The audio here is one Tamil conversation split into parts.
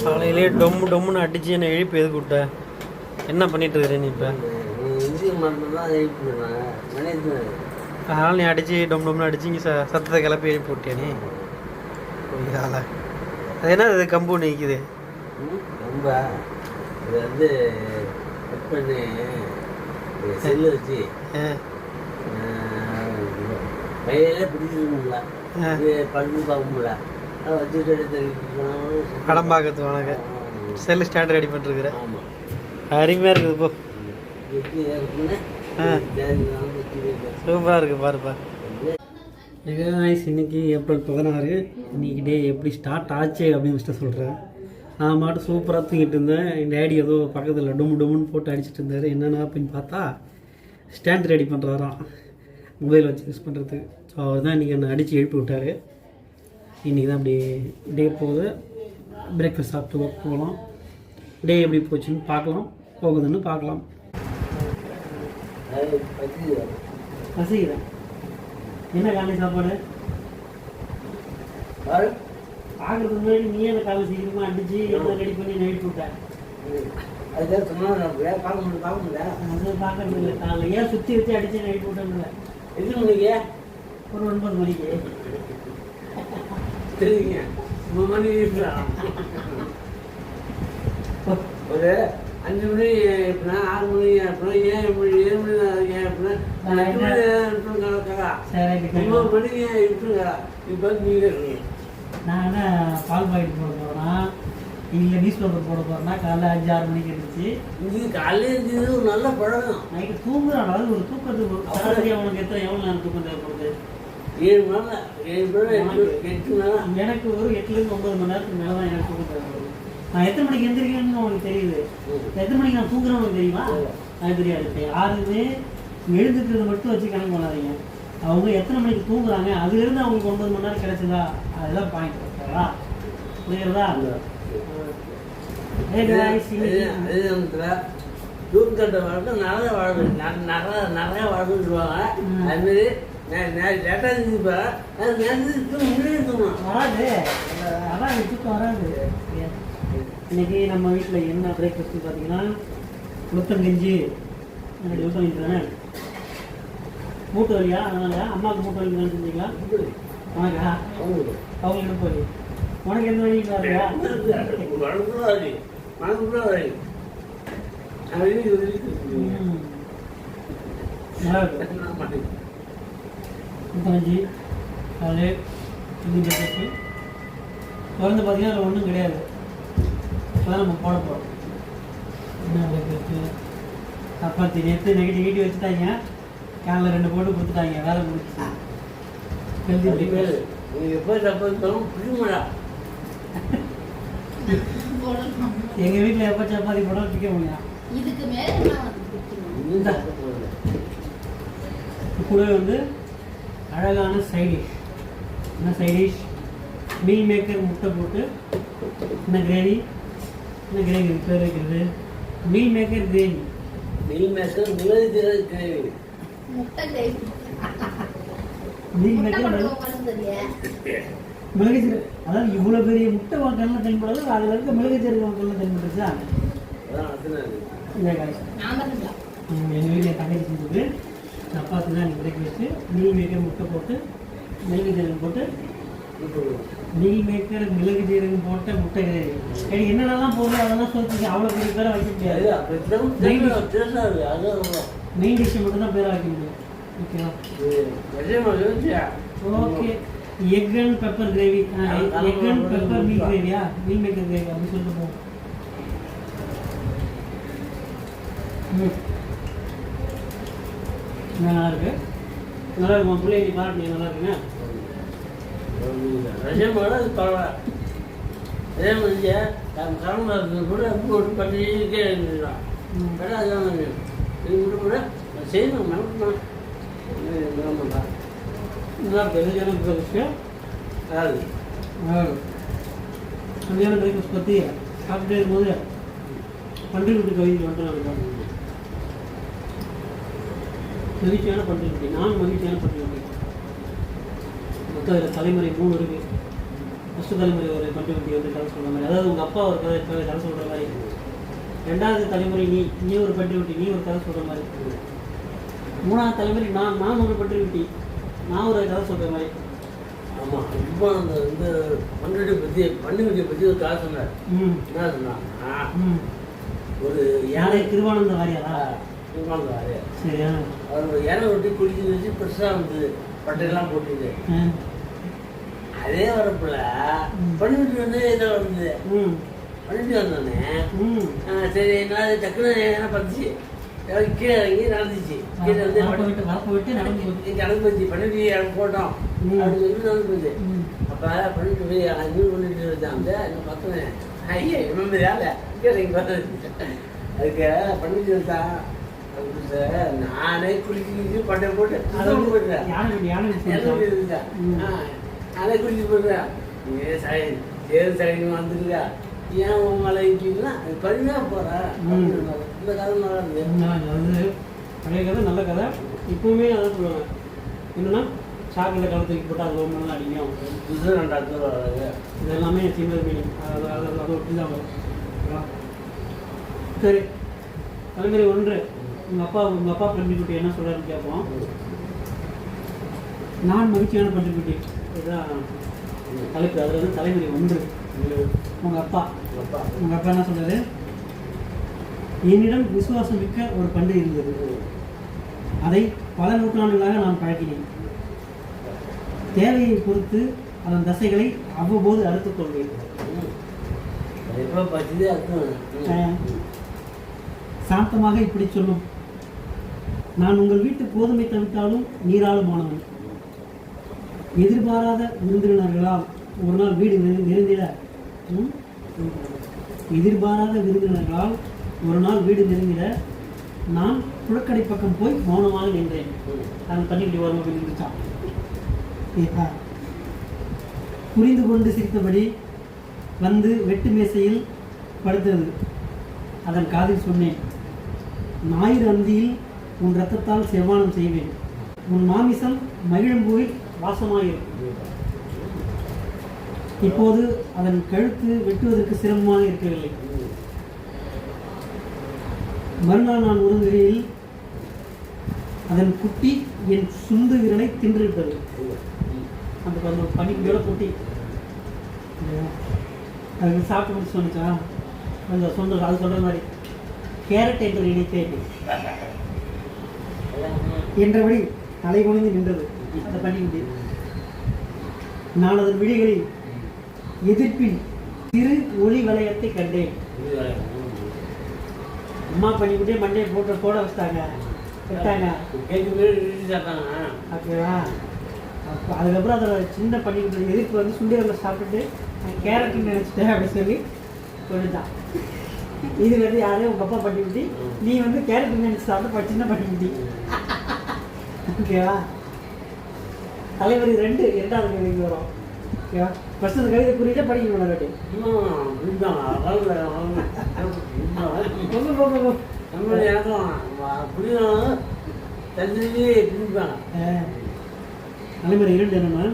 காலையிலே டொம்முன்னு அடிச்சு என்னை எழுப்பி எதுக்கு விட்ட? என்ன பண்ணிட்டு இருக்கிற நீ இப்போ? அதனால நீ அடிச்சு டொம்முன்னு அடிச்சு இங்கே சத்தத்தை கிளப்பி எழுப்பி விட்டியா நீ? அது என்ன அது கம்பு நிற்குது? ரொம்ப இது வந்து கட் பண்ணி செல்லு வச்சு கையில பிடிச்சிருக்கும்ல, படுத்து பார்க்கும்ல, வச்சுட்டு படம் பார்க்கறதுக்கு உனக்கு செல்லு ஸ்டாண்ட் ரெடி பண்ணிருக்குற. அருமையாக இருக்குது இப்போ. சூப்பராக இருக்குது பாருப்பா. இன்னைக்கு ஏப்ரல் 16. இன்னைக்கு டே எப்படி ஸ்டார்ட் ஆச்சு அப்படின்னு ஃபஸ்ட்டு சொல்கிறேன். நான் மட்டும் சூப்பராக தூங்கிட்டு இருந்தேன். என் டேடி ஏதோ பக்கத்தில் டொம்முன்னு போட்டு அடிச்சுட்டு இருந்தார். என்னென்ன அப்படின்னு பார்த்தா ஸ்டாண்ட் ரெடி பண்ணுறாராம் மொபைல் வச்சு யூஸ் பண்ணுறதுக்கு. ஸோ அவர் தான் இன்றைக்கி என்னை அடித்து எழுப்பி விட்டார். இன்றைக்கி தான் அப்படி டே போகுது. பிரேக்ஃபாஸ்ட் சாப்பிட்டு ஒர்க் போகலாம். டே எப்படி போச்சுன்னு பார்க்கலாம், போகுதுன்னு பார்க்கலாம். பசிக்கிறேன். என்ன காலை சாப்பாடு? பார்க்கறதுக்கு முன்னாடி நீ என்ன காலை சீக்கிரமாக அடிச்சு எல்லாம் ரெடி பண்ணி நைட் போட்டேன். அதுதான் சொன்னா பார்க்க முடியல. அது பார்க்கறது இல்லை. காலைல ஏன் சுற்றி வச்சு அடிச்சு நைட் போட்டேன்னு எத்தனை மணிக்கு? ஒரு 9 மணிக்கு. தெரியுங்க 3 மணி ஒரு 5 மணி எப்படின்னா 6 மணி எப்படின்னா 7 மணி 7 மணி ஏன் எப்படின்னா 8 மணி விட்டுருங்கக்கா. 9 மணிக்கு விட்டுருங்க. இப்போ நீங்கள் இருக்கீங்க. நான் என்ன பால் பாக்கெட் போட போகிறேன்னா இல்லை நியூஸ் பேப்பர் போட போகிறேன்னா காலைல 5-6 மணிக்கு இருந்துச்சு. இது காலையில் இருந்தது ஒரு நல்ல பழகம். நைட்டு தூங்குறான். அதாவது ஒரு தூக்கத்துக்கு சராசரி அவனுக்கு எவ்வளோ நேரம் தூக்கம் தேவைப்படுது? 7 மணி நேரம் 8 மணி நேரம். எனக்கு ஒரு 8லேருந்து 9 மணி நேரத்துக்கு மேலே தான் எனக்கு தூக்கம் தேவைப்படுது. நான் எத்தனை மணிக்கு எந்திரிக்கிறேன்னு உனக்கு தெரியுது. எத்தனை மணிக்கு நான் தூங்குறேன்னு உனக்கு தெரியுமா? அது தெரியாது. யாருமே எழுந்துக்கிறது மட்டும் வச்சு கணக்கு பண்ணாதீங்க. அவங்க எத்தனை மணிக்கு தூங்குறாங்க அதுலேருந்து அவங்களுக்கு 9 மணி நேரம் கிடைச்சதா, அதெல்லாம் பாயிண்ட். ஓகேவா? புரியுறதா? தூக்கத்தை வாழ்க்கை நிறைய வாழ்க்கை நிறைய வாழ்க்கை சொல்லுவாங்க. அதுமாரி லேட்டாக இருந்துப்பேன் வராது. அதான் தூக்கம் வராது. இன்னைக்கு நம்ம வீட்டில் என்ன பிரேக்ஃபாஸ்ட் பார்த்தீங்கன்னா உளுத்தங்கஞ்சி. என்னுடைய உளுத்தங்கஞ்சி தானே மூட்டு வலியா? அதனால அம்மாவுக்கு மூட்டு வலி தான் செஞ்சீங்களா? உனக்கா? அவங்க என்ன போய் உனக்கு எந்த வழி இல்லையா? முப்பத்தஞ்சு அது இது பிரேக்ஃபாஸ்ட்டு தொடர்ந்து பார்த்தீங்கன்னா அதில் ஒன்றும் கிடையாது. இப்போதான் நம்ம போட போகிறோம். என்ன பிரேக்ஃபாஸ்ட்டு? சப்பாத்தி நேற்று நெகட்டிவ் வீட்டு வச்சுட்டாங்க. காலைல 2 போட்டு கொடுத்துட்டாங்க. வேலை முடிச்சு எங்கள் வீட்டில் எப்போ சப்பாத்தி போட்டாலும் பிடிக்க முடியும். கூடவே வந்து அழகான சைடிஷ். என்ன சைடிஷ்? மீல் மேக்கர் முட்டை போட்டு என்ன கிரேவி பேர் வைக்கிறது? Meal maker gravy. Meal maker gravy. Meal maker மிளகு சீரகம். அதாவது இவ்வளோ பெரிய முட்டை வாக்கெல்லாம் தென்படாது. அதில் இருக்க மிளகு சீரகம் வாக்கெல்லாம் தென்பட்டுச்சா? எங்கள் வீட்டில் தங்கச்சி செஞ்சது சப்பாத்தி தான் எனக்கு பிரேக்ஃபாஸ்ட்டு. மீல் மேக்கர் முட்டை போட்டு மிளகு சீரகம் போட்டு மீல் மேக்கர் மிளகு சீரகம் போட்ட முட்டை கிரேவி. என்னென்னலாம் போடுறது அதெல்லாம் சொல்லிட்டு அவ்வளோ பெரிய பேரை வைக்க முடியாது. மெயின் டிஷ்ஷை மட்டும் தான் பேரை வைக்க முடியும். ஓகேவா? Okay. Egg and pepper gravy. Egg and pepper meal கிரேவியா? மீல் மேக்கர் கிரேவி அப்படின்னு சொல்லிட்டு போவோம். நல்லா இருக்கு. நல்லா இருக்கும். பிள்ளைங்க பாராட்டு நல்லா இருக்குங்க. ரஜமோட பரவாயில்ல. அதே மாதிரி கடமை கூட போட்டு பண்ணிட்டே இருந்துடலாம். இது கூட செய்யணும். நமக்கு இதுதான் பெரிய விஷயம். அதாவது கல்யாண பிரேக்ஃபாஸ்ட் பற்றி சாப்பிட்டே இருக்கும்போது பன்றி குட்டி கவிதை மட்டும் இருக்கும். மகிழ்ச்சியான பன்றி குட்டி. நான் மகிழ்ச்சியான பன்றி குட்டி. மொத்தம் இதில் தலைமுறை 3 இருக்குது. ஃபஸ்ட்டு தலைமுறை ஒரு பண்ருட்டி வந்து கதை சொல்கிற மாதிரி, அதாவது உங்கள் அப்பா ஒரு கதை சொல்கிற மாதிரி, ரெண்டாவது தலைமுறை நீ ஒரு பண்ருட்டி நீ ஒரு கதை சொல்கிற மாதிரி, மூணாவது தலைமுறை நான் ஒரு பண்ருட்டி நான் ஒரு கதை சொல்கிற மாதிரி. ஆமாம், இப்போ அந்த இந்த பண்ருட்டியை பற்றி ஒரு கதை சொன்னார். என்ன சொன்னான், ஒரு யாரை திருவானந்த வாரியாரா? திருவானந்த வாரியார். சரியா? அவர் யானை ரொட்டி குடிச்சு வச்சு பெருசாக வந்து பட்டையெல்லாம் போட்டுது. அதே வரப்புல பண்ருட்டி வந்து இதில் வந்து பண்ருட்டி வந்தோடனே சரி என்ன டக்குன்னு என்ன பறிச்சு கீழே இறங்கி நடந்துச்சு. கீழே வந்து நடந்து போச்சு. பண்ருட்டி போட்டோம் அப்படின்னு சொல்லி நடந்து போச்சு. அப்போ பண்ருட்டி போய் இன்னும் பண்ணிட்டு வச்சான். அந்த பக்கம் ஐயா இன்னும் வேலை கீழே இங்கே அதுக்கு பண்ருட்டி வச்சா நானே குளிச்சு பட்டை போட்டு அதை போட்டுறேன். நானே குளிச்சு போடுறேன். ஏது சைடு வந்துருக்கா ஏன் உன் மலை இட்லின்னா அது பருமையாக போகிறேன். இந்த கதை நல்லா இருந்தது. பழைய கதை நல்ல கதை. இப்போவுமே அதான் சொல்லுவாங்க, என்னன்னா சாக்கில் கதை தூக்கி போட்டால் அது ரொம்ப நாள் அடிக்கும். புதுசாக 2 வராது. இது எல்லாமே சிங்கிள் மீனிங். அது ஒட்டி தான் வரும். சரி, தலைமுறை 1 உங்கள் அப்பா பண்ருட்டி என்ன சொல்கிறாருன்னு கேட்போம். நான் மகிழ்ச்சியான பண்ருட்டி இதுதான் தலைப்பு. அதில் வந்து தலைமுறை 1 உங்கள் அப்பா என்ன சொல்றாரு, என்னிடம் விசுவாசம் மிக்க ஒரு பண்டு இருந்தது. அதை பல நூற்றாண்டுகளாக நான் பழக்கினேன். தேவையை பொறுத்து அதன் தசைகளை அவ்வப்போது அறுத்துக் கொள்வேன். சாந்தமாக இப்படி சொல்லும், நான் உங்கள் வீட்டு கோதுமை தவிட்டாலும் நீராளுமானவன். எதிர்பாராத விருந்தினர்களால் ஒரு நாள் வீடு நிறைந்திட நான் புழக்கடை பக்கம் போய் மௌனமாக நின்றேன். அது பண்ணிக்கிட்டு வரும் அப்படின்னு இருந்துச்சான். புரிந்து கொண்டு சிரித்தபடி வந்து வெட்டு மேசையில் படுத்தது. அதன் காதில் சொன்னேன், ஞாயிறு அந்தியில் உன் இரத்தத்தால் செவ்வானம் செய்வேன். உன் மாமிசம் மகிழம்பூவில் வாசமாயிருக்கும். இப்போது அதன் கழுத்து வெட்டுவதற்கு சிரமமாக இருக்கவில்லை. மறுநாள் நான் உறங்குகையில் அதன் குட்டி என் சுண்டு விரலை தின்றுவிட்டது. அந்த பனிக்குடியோட குட்டி அதுக்கு சாப்பிட்டு முடிச்சு சொன்னிச்சா, அந்த சொந்த அது சொல்கிற மாதிரி கேரட் என்று நினைத்தேன் என்றபடி தலை குனிந்து நின்றது அந்த பனிக்குட்டி. நான் அதன் விழிகளில் எதிர்ப்பின் சிறு ஒளி வளையத்தை கண்டேன். அம்மா பண்ணிக்கிட்டே மண்டையை போட வச்சிட்டாங்க ஓகேவா. அப்போ அதுக்கப்புறம் அதோட சின்ன பண்ணிக்கிட்டு எதிர்ப்பு வந்து சுண்டியில் சாப்பிட்டுட்டு கேரட்னு நினச்சிட்டேன் அப்படின்னு சொல்லி சொல்லிட்டான். இது வந்து யாரையும் உங்கள் அப்பா பண்ணிக்கிட்டி, நீ வந்து கேரட் நினச்சி சாப்பிட்டு சின்ன பண்ணிக்கிட்டி ஓகேவா. தலைவரி 2 2வது கவிதைக்கு வரும் ஓகேவா. ஃபஸ்ட் அந்த கவிதை புரியல படிக்கணும் கட்டி தலைமுறை 2 என்னன்னா,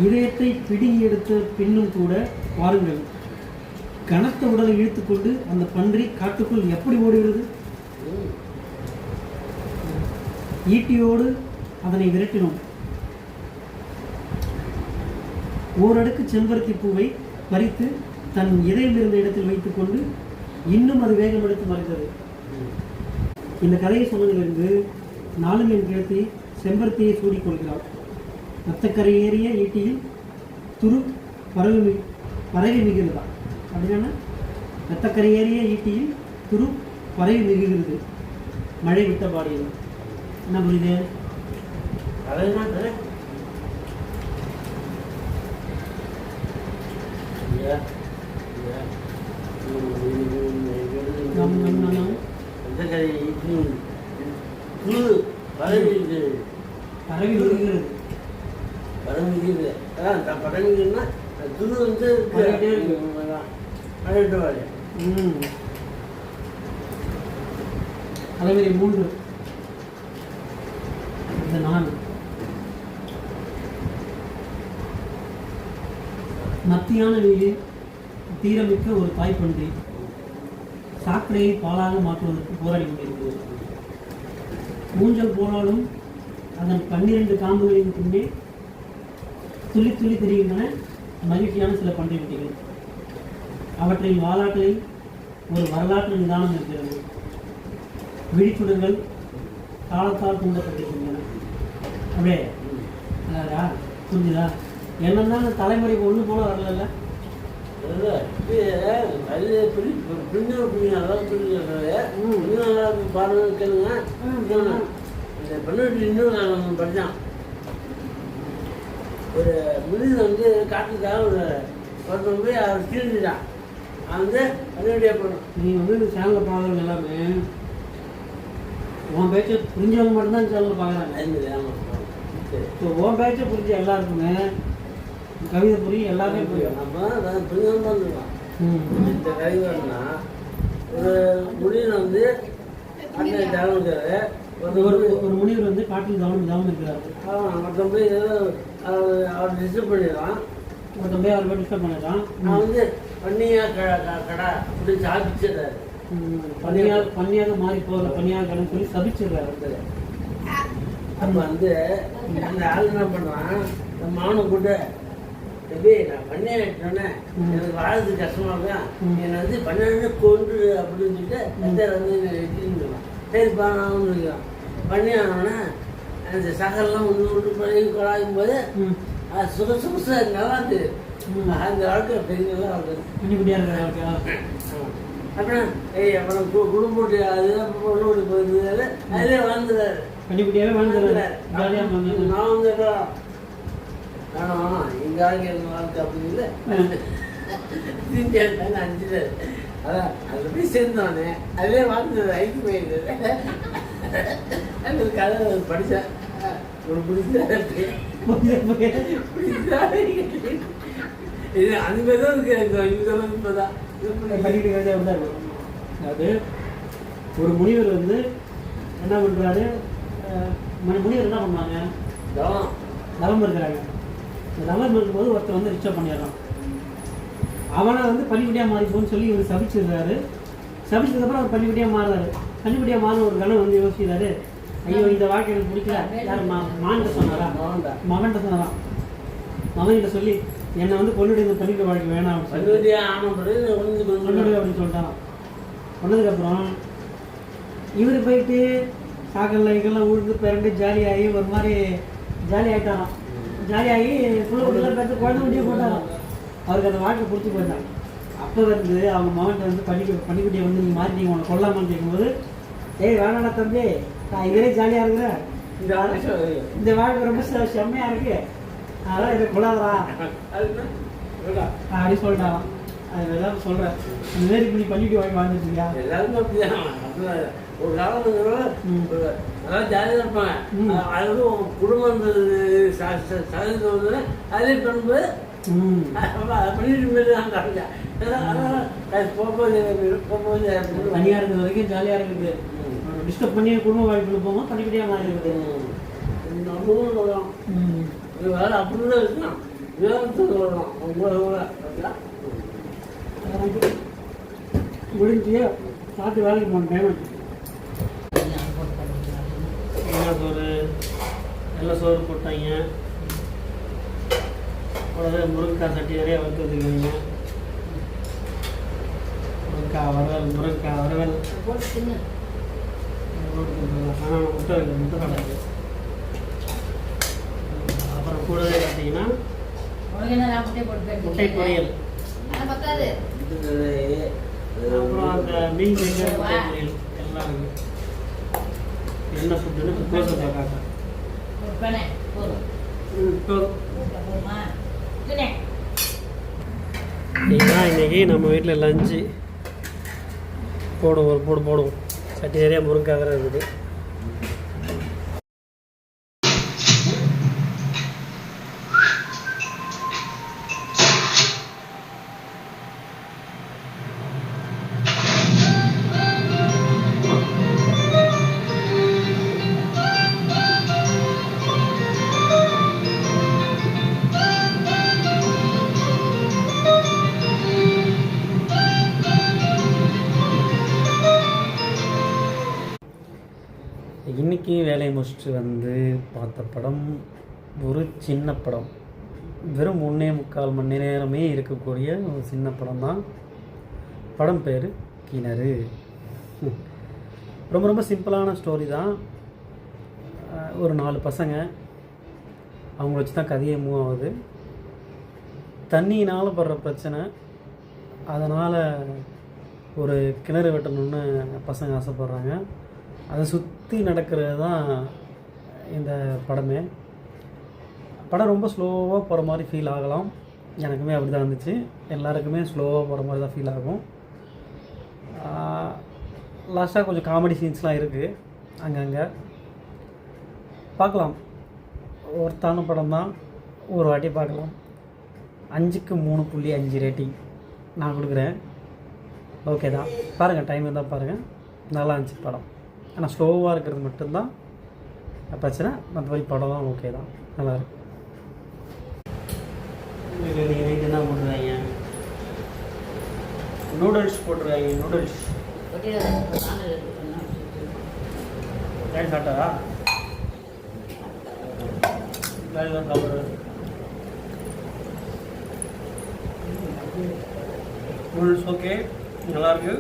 இதயத்தை பிடுங்கி எடுத்த பின்னும் கூட பாருங்கள், கனத்த உடலை இழுத்துக்கொண்டு அந்த பன்றி காட்டுக்குள் எப்படி ஓடுகிறது. ஈட்டியோடு அதனை விரட்டினோம். ஓரடுக்கு செம்பருத்தி பூவை பறித்து தன் இதயம் இருந்த இடத்தில் வைத்துக்கொண்டு இன்னும் அது வேகம் எடுத்து மறைந்தது. இந்த கதையை சொன்னதிலிருந்து நாளும் என் கிழத்தி செம்பருத்தியை சூடிக்கொள்கிறாள். ரத்தக்கரையேறிய ஈட்டியில் துரு பரவி மிகுகிறதா அப்படின்னா, ரத்தக்கரையேறிய ஈட்டியில் துரு பரவி மிகுகிறது மழை விட்ட பாடியது. என்ன புரியுது? தலைவரி 3 இந்த 4 மத்தியான வெயிலில் தீரமிக்க ஒரு தாய்ப்பன்றி சாக்கடையை பாலாக மாற்றுவதற்கு போராடி கொண்டிருக்கிறது. ஊஞ்சல் போனாலும் அதன் 12 காம்புகளின் பின்னே துள்ளி துள்ளி தெரிகின்றன மகிழ்ச்சியான சில பன்றி குட்டிகள். அவற்றின் வாலாட்டில் ஒரு வரலாற்று நிதானம் இருக்கிறது. விழிச்சுடர்கள் காலத்தால் தூண்டப்பட்டிருக்கின்றன. அப்படியே அதாடா புரிஞ்சுதா? என்னன்னா அந்த தலைமுறைக்கு ஒன்று போல வரல. இன்னும் படித்தான். ஒரு முனிதன் வந்து காட்டுக்காக ஒருத்தன் போய் அவர் தீர்ந்துட்டான். அவன் வந்து அதனுடைய நீ வந்து இந்த சேனலில் பார்க்குறவங்க எல்லாமே உன் பேச்சை புரிஞ்சவங்க மட்டும்தான் சேனலில் பார்க்குறாங்க. இப்போ உன் பேச்சை புரிஞ்ச எல்லாருக்குமே கவிதை புரியும், எல்லாமே புரியும். நம்ம புரிஞ்சவங்க வந்துருக்கோம். இந்த கவிதைன்னா ஒரு முனிவன் வந்து காட்டில் தவம் இருக்கிறாரு. ஒரு முனிவர் வந்து காட்டில் தவம் இருக்கிறாரு. ஒருத்தன் போய் அவர் டிஸ்டர்ப் பண்ணிடுறான். ஒருத்தன் போய் அவர் போய் டிஸ்டர்ப் பண்ணிடுறான். நான் வந்து கடை அப்படி சாப்பிச்சிடுறாரு. பண்ணியாக மாறி போகிற பன்னியாக கடன் சொல்லி சபிச்சிடுறாரு. அப்போ வந்து அந்த ஆள் என்ன பண்ணுறான், இந்த மாவனை கூட்ட தம்பி நான் பண்ணியாட்டோன்னே எனக்கு வாழ்றது கஷ்டமாக தான், என்னை வந்து பண்ணு கொண்டு அப்படின்னு சொல்லிட்டு எந்த வந்து வச்சுருந்துருவான். சரிப்பா நான் ஒன்று இருக்கிறான். பண்ணியானோடனே அந்த சகரெல்லாம் ஒன்று ஒன்று பண்ணி கொடாகும் போது அது சுகசா நல்லா இருந்தது. அந்த வாழ்க்கை பெரியலாம் இருக்குது. அப்புறம் அப்புறம் குடும்பம் அதெல்லாம் பொண்ணு போயிருந்தாரு. அதிலே வாழ்ந்துறாரு. கண்டிப்பாக வாழ்ந்துறாரு. நான் வந்து வேணாம் எங்க ஆளுக்கு எனக்கு வாழ்க்கை அப்படின்னு இல்லை அனுப்பிச்சிட்டாரு. அதான் அதில் போய் சேர்ந்தோடனே அதிலே வாழ்ந்துறாரு. ஐக்கு போயிருந்தாரு. அந்த கதை படித்தேன். ஒரு பிடிச்சா இது அந்த மாதிரி தான் இருக்கு. இப்போதான் அதாவது ஒரு முனிவர் வந்து என்ன பண்ணுறாரு, முனிவர் என்ன பண்ணாங்க, தவம் இருக்கிறாங்க. இந்த தவம் இருக்கும்போது ஒருத்தர் வந்து ரிச்சப் பண்ணிடுறான். அவனை வந்து பனிக்குட்டியாக மாறிப்போன்னு சொல்லி இவர் சபிச்சிருக்காரு. சபிச்சதுக்கப்புறம் அவர் பனிக்குட்டியாக மாறுறாரு. பனிக்குட்டியாக மாறின ஒரு கணம் வந்து யோசிக்கிறாரு, ஐயோ இந்த வாழ்க்கை எனக்கு பிடிக்கல. யார் மான்கிட்ட சொன்னாரா? மகன்கிட்ட சொன்னாரான். மகன்கிட்ட சொல்லி என்னை வந்து பொண்ணுடைய இந்த பனிக்குட்டி வாழ்க்கை வேணாம் அப்படின்னு சொல்லிட்டான். சொன்னதுக்கப்புறம் இவர் போயிட்டு சாக்கல்ல இங்கெல்லாம் உழுந்து பிறண்டு ஜாலியாகி ஒரு மாதிரி ஜாலி ஆகிட்டாராம். ஜாலியாகி பிள்ளைலாம் பார்த்து குழந்தை முடிய போட்டாராம். அவருக்கு அந்த வாழ்க்கை பிடிச்சி போயிட்டான். அப்போ வந்து அவங்க மகன்கிட்ட வந்து பனிக்குட்டியை வந்து நீங்கள் மாறிட்டீங்க, உன்னை கொல்லாமான்னு கேட்கும்போது, ஏய் வேணாடா தம்பி, நான் இதே ஜாலியாக இருக்கிறேன், இந்த வாழ்க்கை ரொம்ப செம்மையாக இருக்கு, அதெல்லாம் இதை கொள்ளாதரா அப்படி சொல்லிட்டாராம். அது எல்லாரும் சொல்கிறேன், இந்த மாரி இப்படி பண்ணிட்டு வாங்கி வாழ்ந்துருக்கியா? எல்லாருமே அப்படிதான். ஒரு காலம் அதான் ஜாலியாக இருப்பாங்க. அது வந்து குடும்பம் அதே பண்ணும்போது பண்ணிட்டு போயிருக்காங்க. தனியாக இருக்கிற வரைக்கும் ஜாலியாக இருக்குது. டிஸ்டர்ப் பண்ணி குடும்ப வாழ்க்கையில் போகும்போது பண்ணிக்கிட்டே மாதிரி இருக்குது. வேலை அப்படிதான் இருக்கலாம். வேகத்துக்கு வரணும் முடிஞ்சு சாப்பிட்டு வேலைக்கு போன பேமெண்ட் சோறு எல்லாம் சோறு போட்டாங்க. முருங்கைக்காய் சட்டி நிறைய வறுத்து வச்சுருக்காங்க. முருங்கைக்காய் வரவல் ஆனால் முட்டை சாப்பிடாது. அப்புறம் கூடவே பார்த்தீங்கன்னா முட்டை பொரியல், அப்புறம் அந்த மீன் முட்டை பொரியல் எல்லாம் இருக்குது. என்ன ஃபுட்டுன்னு கோசை பார்க்காங்க. இதுதான் இன்றைக்கி நம்ம வீட்டில் லஞ்சு. போடுவோம் சட்டி நிறையா முருங்கைக்காய் இருக்குது. அன்னைக்கு வேலையை முடிச்சுட்டு வந்து பார்த்த படம் ஒரு சின்ன படம். வெறும் 3.25 மணி நேரமே இருக்கக்கூடிய ஒரு சின்ன படம் தான். படம் பேர் கிணறு. ரொம்ப ரொம்ப சிம்பிளான ஸ்டோரி தான். ஒரு 4 பசங்க, அவங்கள வச்சு தான் கதையே மூவ் ஆகுது. தண்ணியினால் படுற பிரச்சனை, அதனால் ஒரு கிணறு வெட்டணும்னு பசங்க ஆசைப்பட்றாங்க. அதை சுற்றி நடக்கிறது தான் இந்த படமே. படம் ரொம்ப ஸ்லோவாக போகிற மாதிரி ஃபீல் ஆகலாம். எனக்குமே அப்படி தான் இருந்துச்சு. எல்லாருக்குமே ஸ்லோவாக போகிற மாதிரி தான் ஃபீல் ஆகும். லாஸ்ட்டாக கொஞ்சம் காமெடி சீன்ஸ்லாம் இருக்குது அங்கங்கே. பார்க்கலாம். ஒருத்தான படம் தான், ஒரு வாட்டி பார்க்கலாம். 5க்கு 3.5 ரேட்டிங் நான் கொடுக்குறேன். ஓகே தான், பாருங்கள், டைம் இருந்தால் பாருங்கள். நல்லா இருந்துச்சு படம். ஆனால் ஸ்லோவாக இருக்கிறது மட்டும்தான் பிரச்சனை. மற்றபடி படம் தான் ஓகே தான், நல்லாயிருக்கு. நீங்கள் நைட்டு என்ன போட்டுருவாங்க? நூடுல்ஸ் போட்டுருவாங்க. நூடுல்ஸ் ஏன் சாப்பிட்டாரா? வேலை சாப்பிட்றது நூடுல்ஸ் ஓகே, நல்லாயிருக்கு.